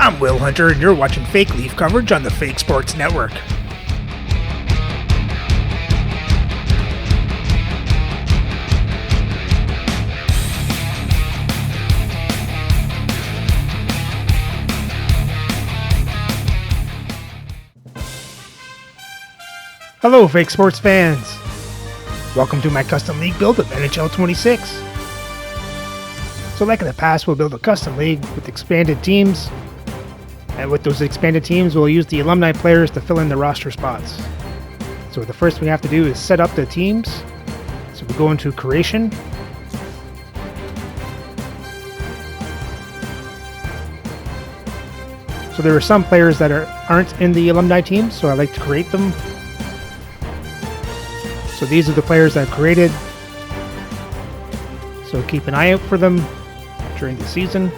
I'm Will Hunter, and you're watching Fake Leaf coverage on the Fake Sports Network. Hello, Fake Sports fans. Welcome to my custom league build of NHL26. So like in the past, we'll build a custom league with expanded teams. And with those expanded teams, we'll use the alumni players to fill in the roster spots. So the first thing we have to do is set up the teams. So we go into creation. So there are some players that aren't in the alumni teams, so I like to create them. So these are the players that I've created. So keep an eye out for them during the season.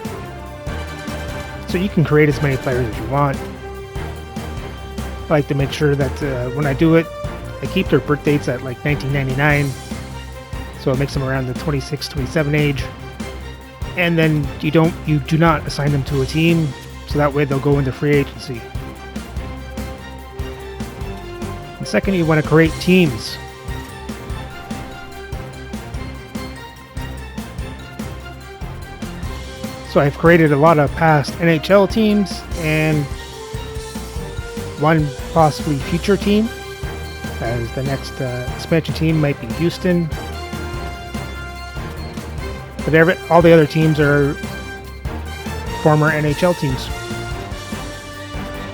So you can create as many players as you want. I like to make sure that when I do it, I keep their birth dates at like 1999. So it makes them around the 26, 27 age. And then you do not assign them to a team. So that way they'll go into free agency. And second, you want to create teams. So I've created a lot of past NHL teams and one possibly future team, as the next expansion team might be Houston. But all the other teams are former NHL teams.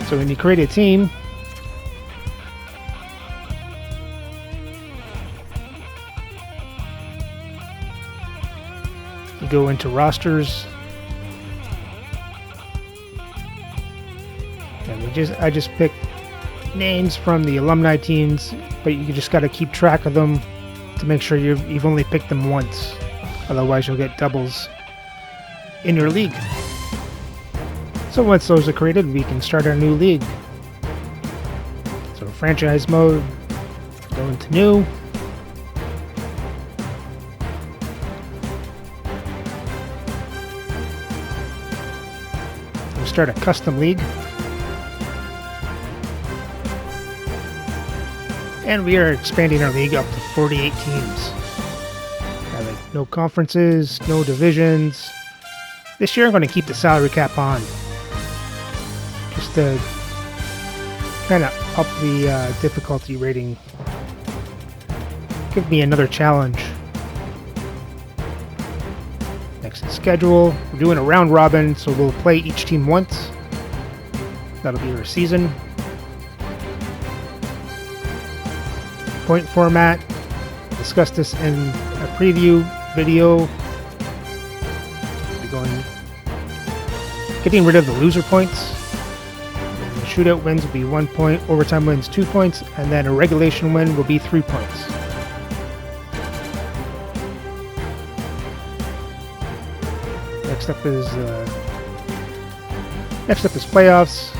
So when you create a team, you go into rosters. And I just picked names from the alumni teams, but you just got to keep track of them to make sure you've only picked them once. Otherwise, you'll get doubles in your league. So once those are created, we can start our new league. So franchise mode, go into new. We'll start a custom league. And we are expanding our league up to 48 teams. No conferences, no divisions. This year I'm going to keep the salary cap on. Just to kind of up the difficulty rating. Give me another challenge. Next is schedule. We're doing a round robin, so we'll play each team once. That'll be our season. Point format. Discussed this in a preview video. We're getting rid of the loser points. The shootout wins will be 1 point, overtime wins 2 points, and then a regulation win will be 3 points. Next up is playoffs.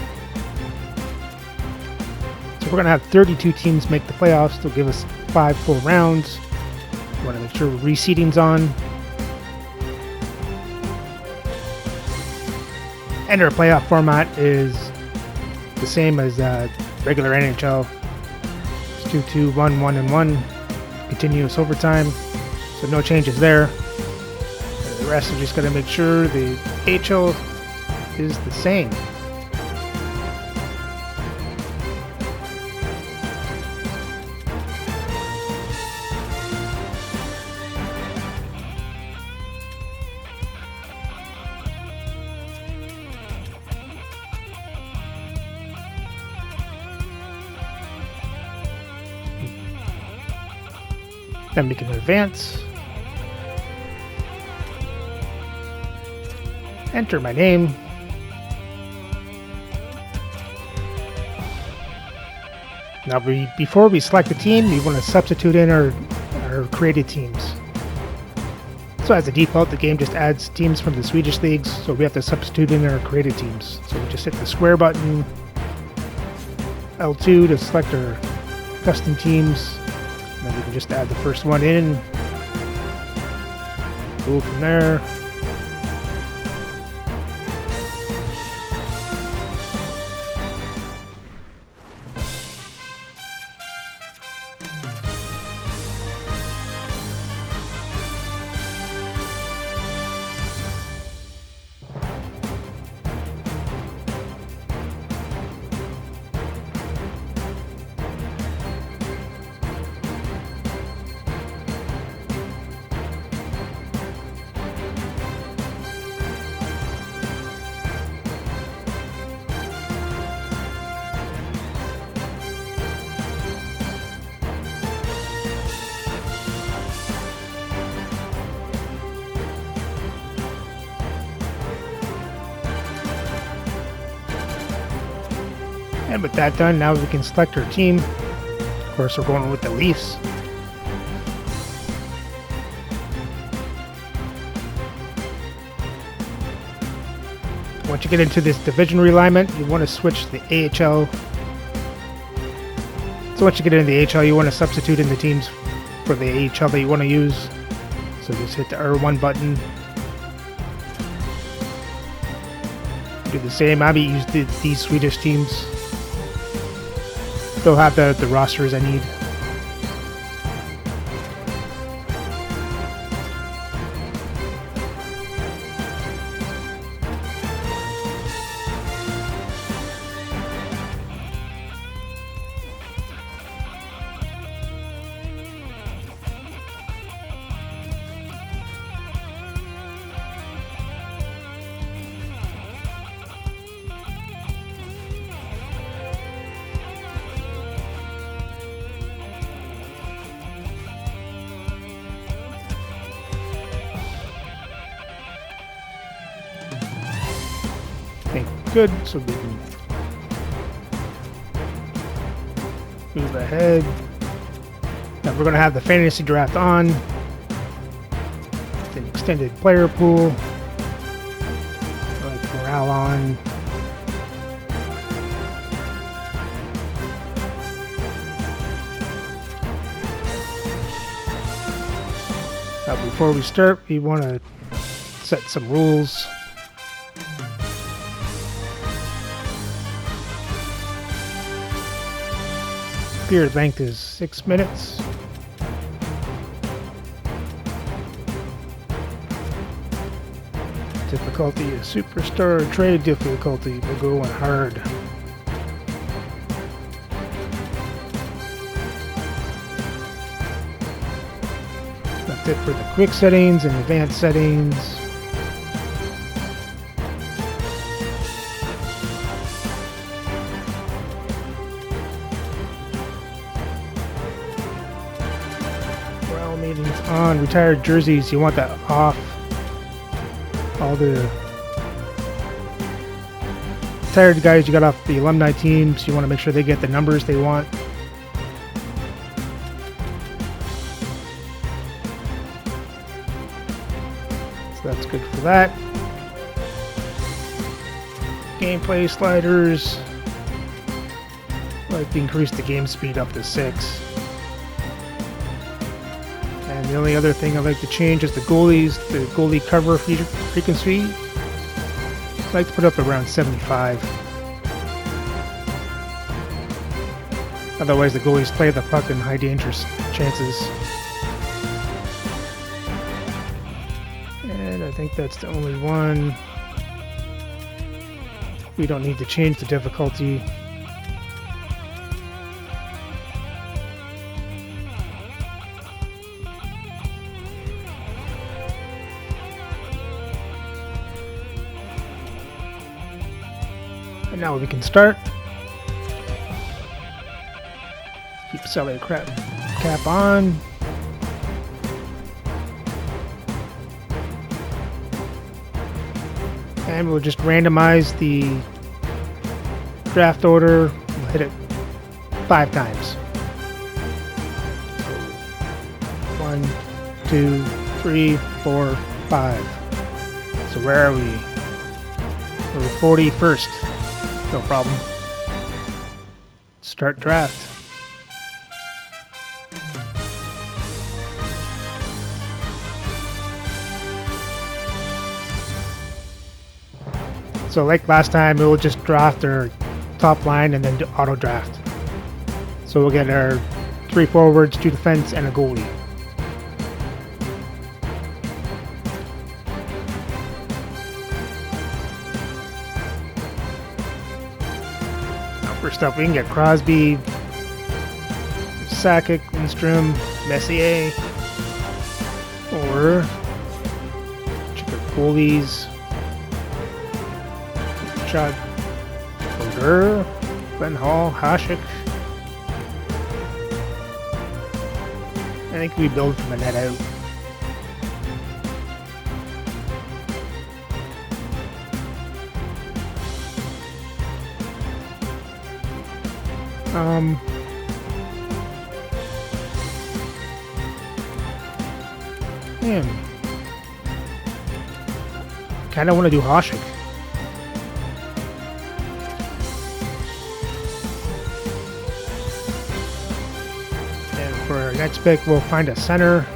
We're going to have 32 teams make the playoffs. They'll give us 5 full rounds. We want to make sure reseeding's on. And our playoff format is the same as regular NHL. It's 2-2, 1-1-1. Continuous overtime. So no changes there. And the rest are just going to make sure the AHL is the same. Then we can advance. Enter my name. Now before we select a team, we want to substitute in our created teams. So as a default, the game just adds teams from the Swedish leagues, so we have to substitute in our created teams. So we just hit the square button, L2 to select our custom teams. And then we can just add the first one in. Go from there. And with that done, now we can select our team. Of course, we're going with the Leafs. Once you get into this division realignment, you want to switch to the AHL. So once you get into the AHL, you want to substitute in the teams for the AHL that you want to use. So just hit the R1 button. Do the same. I use these Swedish teams. They'll have the rosters I need. Good, so we can move ahead. Now we're going to have the fantasy draft on, an extended player pool, like morale on. Now before we start, we want to set some rules. Period length is 6 minutes. Difficulty is superstar. Trade difficulty. We're going hard. That's it for the quick settings and advanced settings. On retired jerseys, you want that off. All the retired guys you got off the alumni teams, you want to make sure they get the numbers they want. So that's good for that. Gameplay sliders. I like to increase the game speed up to 6. And the only other thing I'd like to change is the goalie cover frequency. I'd like to put up around 75. Otherwise the goalies play the puck in high dangerous chances. And I think that's the only one. We don't need to change the difficulty. And now we can start. Keep salary cap on. And we'll just randomize the draft order. We'll hit it 5 times. 1, 2, 3, 4, 5. So where are we? We're 41st. No problem. Start draft. So like last time, we'll just draft our top line and then do auto draft. So we'll get our 3 forwards, 2 defense, and a goalie. First up, we can get Crosby, Sakic, Lindstrom, Messier, or check our goalies. Chad, Brodeur, Ben Hall, Hasek. I think we build from the net out. Man, kind of want to do Hasek. And for our next pick, we'll find a center.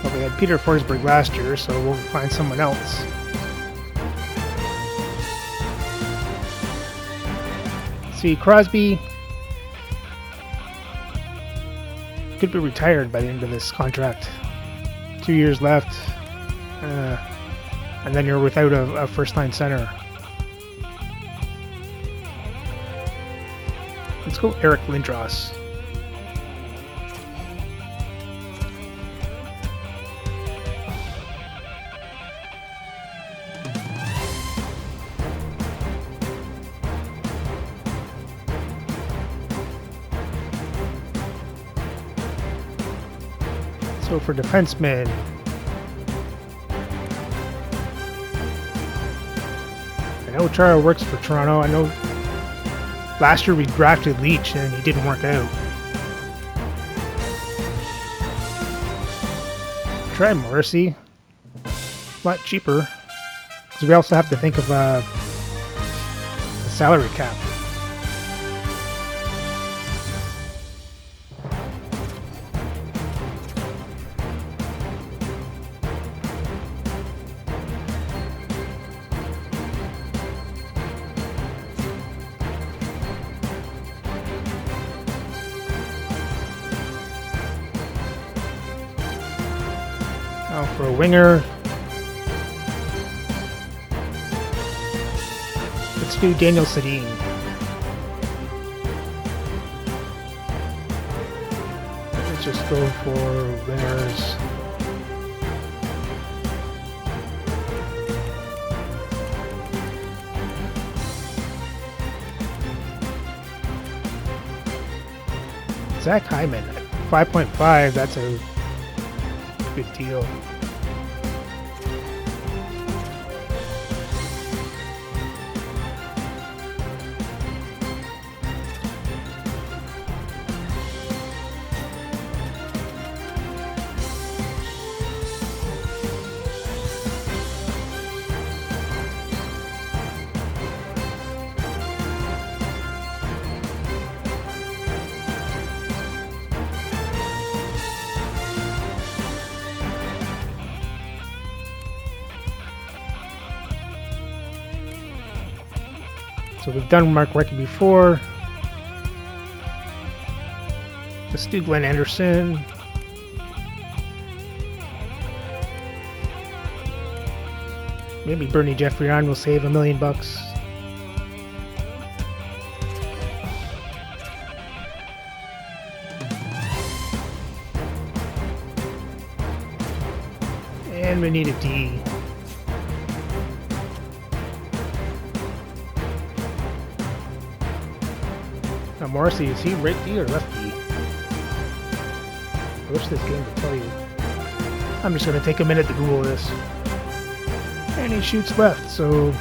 Well, we had Peter Forsberg last year, so we'll find someone else. See, Crosby could be retired by the end of this contract. 2 years left, and then you're without a first-line center. Let's go Eric Lindros. So for defensemen, I know Chara works for Toronto. I know last year we drafted Leach and he didn't work out. Try Morrissey. A lot cheaper. Because we also have to think of the salary cap. Now for a winger, let's do Daniel Sedin. Let's just go for wingers. Zach Hyman, 5.5, that's a good deal. So we've done Mark Recchi before. Let's do Glenn Anderson. Maybe Bernie Jeffrey-On will save $1 million. And we need a D. Now Morrissey, is he right D or left D? I wish this game would tell you. I'm just going to take a minute to Google this. And he shoots left, so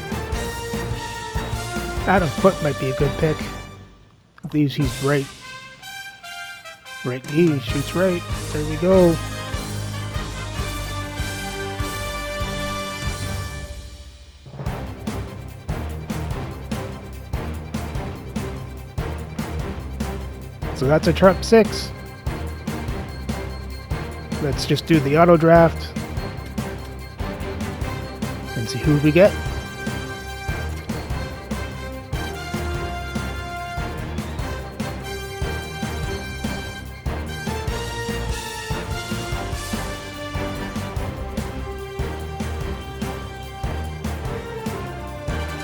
Adam Foote might be a good pick. I believe he's right. Right D, shoots right. There we go. So that's a Trump 6. Let's just do the auto draft and see who we get.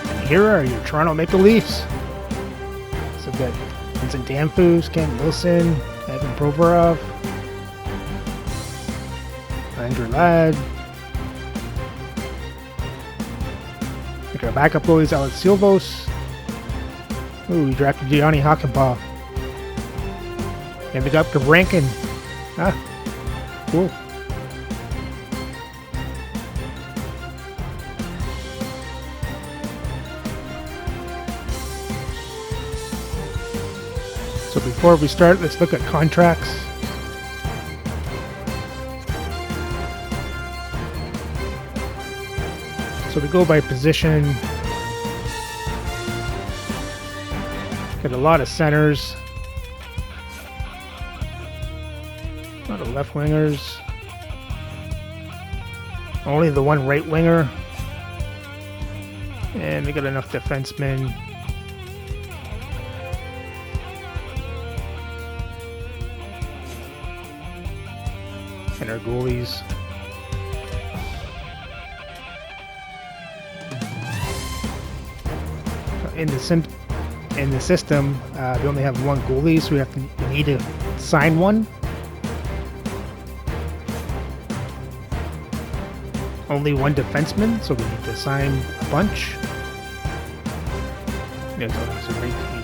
And here are your Toronto Maple Leafs. So good. Vincent Danfus, Ken Wilson, Evan Provorov, Andrew Ladd. I think our backup goalie is Alex Silvos. Ooh, we drafted Gianni Hockenpah. And we got Rankin. Ah, cool. So before we start, let's look at contracts. So we go by position. Got a lot of centers. A lot of left wingers. Only the one right winger. And we got enough defensemen. And our goalies. In the system, we only have one goalie, so we need to sign one. Only one defenseman, so we need to sign a bunch. Yeah, it's always a great team.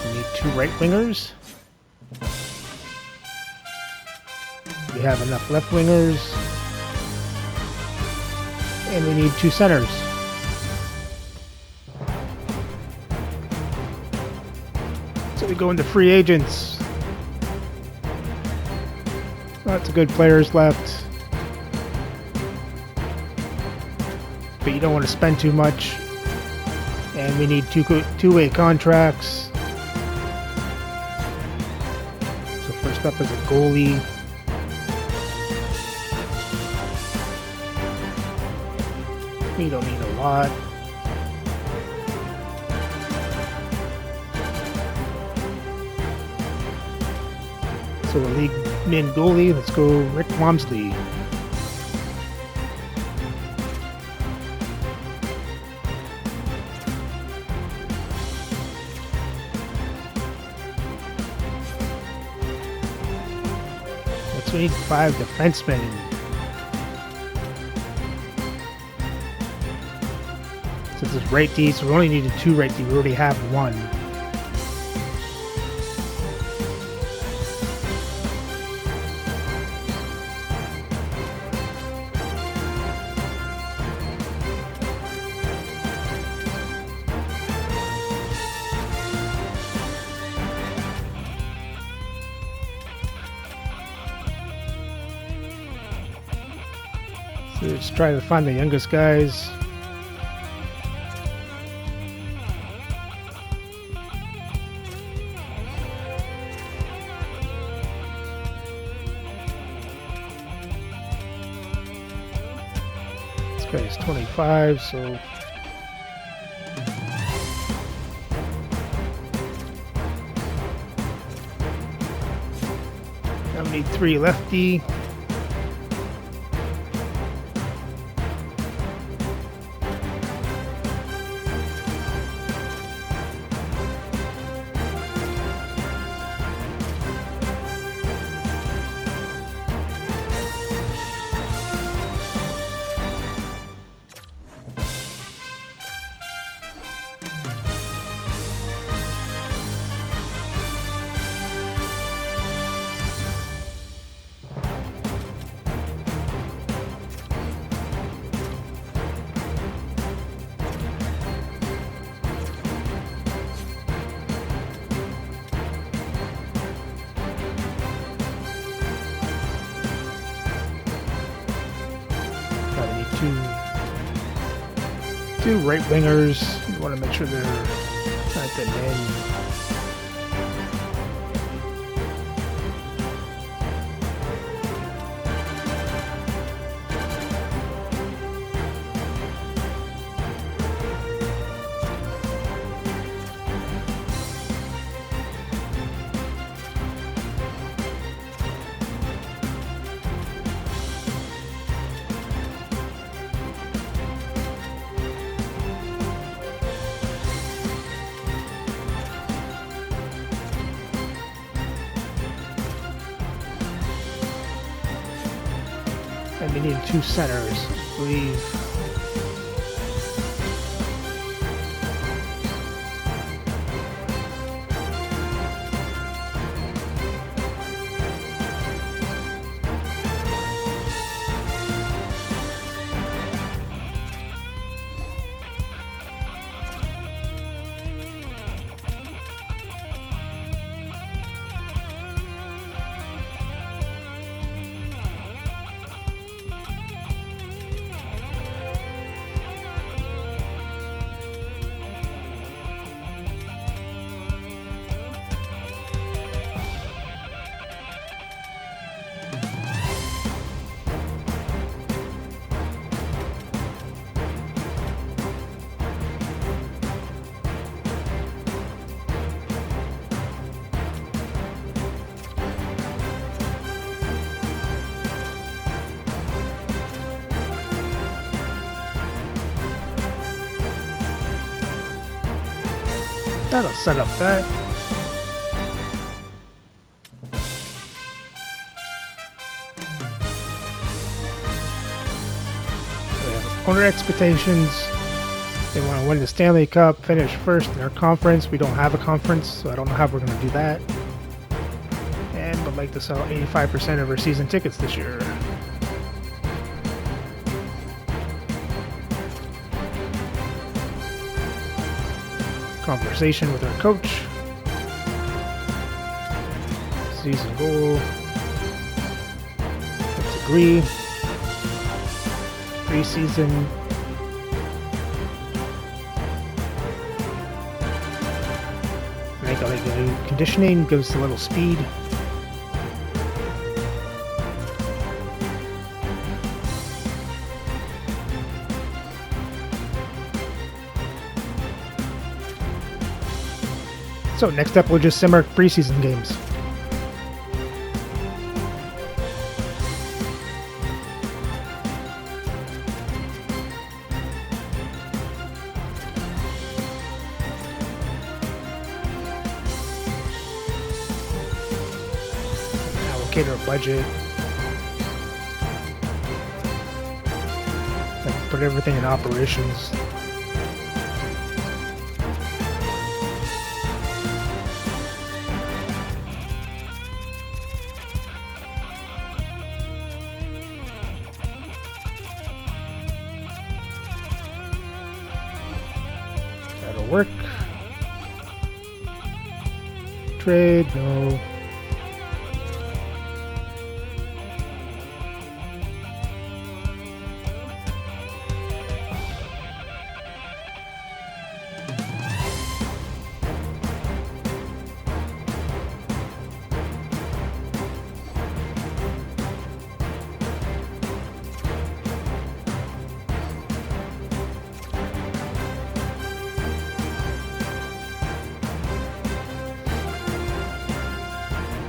We need 2 right wingers. We have enough left wingers. And we need 2 centers. So we go into free agents. Lots of good players left. But you don't want to spend too much. And we need two-way contracts. So first up is a goalie. We don't need a lot. So the league min goalie, let's go Rick Wamsley. We need 5 defensemen. So this is right D, so we only needed 2 right D. We already have 1. So let's try to find the youngest guys. This guy's 25, so now we need 3 lefty. Two right wingers. You want to make sure they're not the men. And we need 2 centers, I believe. That'll set up that. We have owner expectations. They want to win the Stanley Cup, finish first in their conference. We don't have a conference, so I don't know how we're going to do that. And would like to sell 85% of our season tickets this year. Conversation with our coach. Season goal. Let's agree. Preseason. Make a new conditioning, gives us a little speed. So next up, we'll just sim our preseason games. Allocate our budget. And put everything in operations. Work. Trade, no.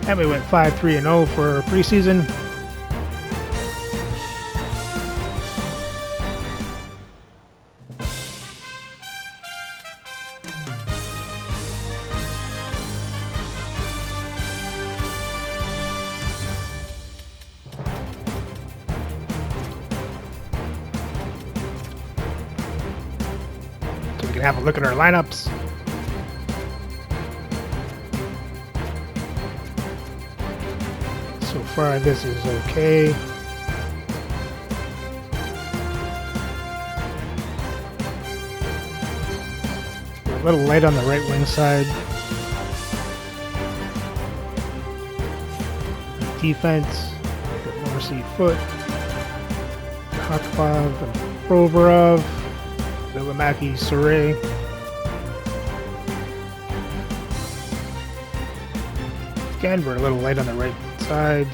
And we went 5-3-0 for preseason. So we can have a look at our lineups. So far, this is okay. We're a little light on the right wing side. Defense, Morrissey, Foot, Hakpov, and Provorov, Vilimaki, Soray. Again, we're a little light on the right side.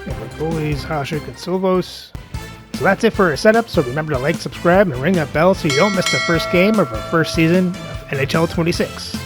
And the goalies, Hasek and Silvos. So that's it for our setup. So remember to like, subscribe, and ring that bell so you don't miss the first game of our first season of NHL 26.